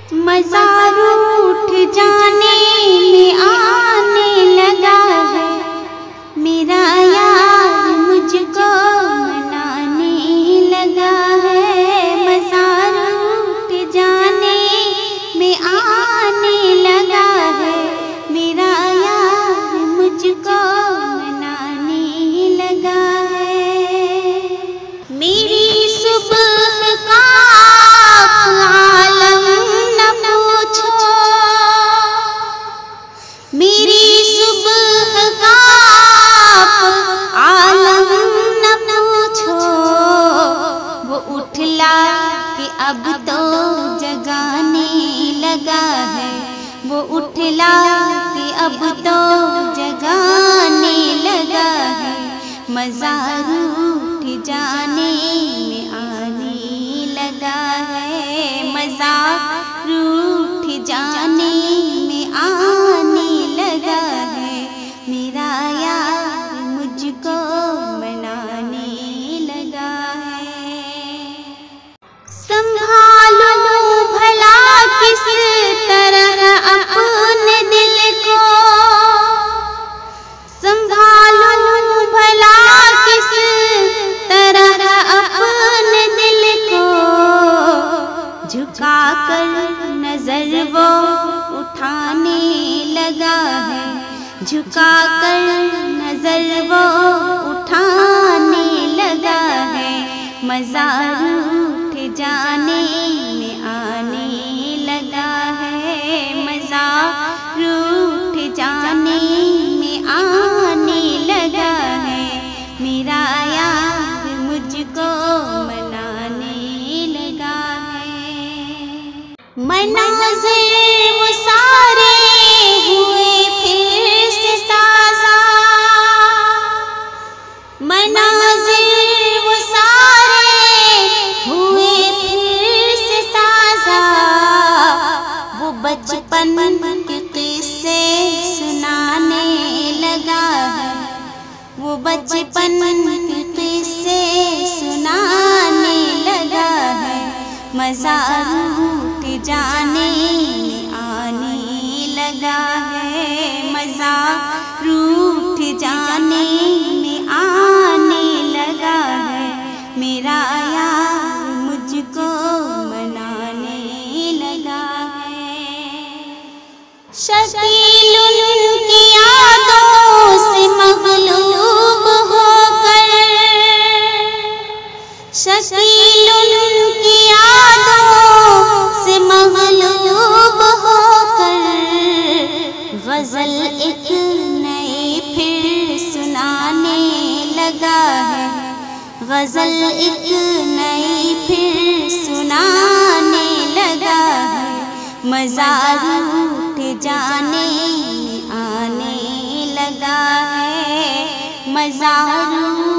मज़ा रूठ जाने में आने लगा है, मेरा यार मुझको मनाने लगा है। मज़ा रूठ जाने में आने लगा है, मेरा यार मुझको मनाने लगा है। मेरी सुबह का आलम न पूछो, मेरी सुबह का आलम न पूछो। वो उठला कि अब तो जगाने लगा है, वो उठला कि अब तो जगाने लगा है। मज़ा रूठ जाने में आने लगा है, मज़ा रूठ जाने में आने लगा है। मेरा यार मुझको मनाने लगा है। संभालो भला किस तरह अपने दिल को, संभालो भला किस तरह अपने दिल को। झुका कर नजर वो उठाने लगा है, झुका कर नजर वो उठाने लगा है। मज़ा रूठ जाने में आने लगा है, मज़ा रूठ जाने में आने लगा है। मेरा यार मुझको मनाने लगा है। मनाज़िर वो सारे हुए फिर से ताज़ा, मनाज़िर वो सारे हुए फिर से ताज़ा। वो बचपन के किस्से सुनाने लगा है, वो बचपन के किस्से सुनाने लगा है। मज़ा रूठ जाने में आने लगा है, मज़ा रूठ जाने में आने लगा है। मेरा यार मुझको मनाने लगा है। शकील की यादों से मग़लूब होकर, शकील की यादों से मग़लूब होकर। ग़ज़ल एक नई फिर सुनाने लगा है, ग़ज़ल एक नई फिर सुनाने लगा है। मज़ा रूठ जाने में आने लगा है, मज़ा रूठ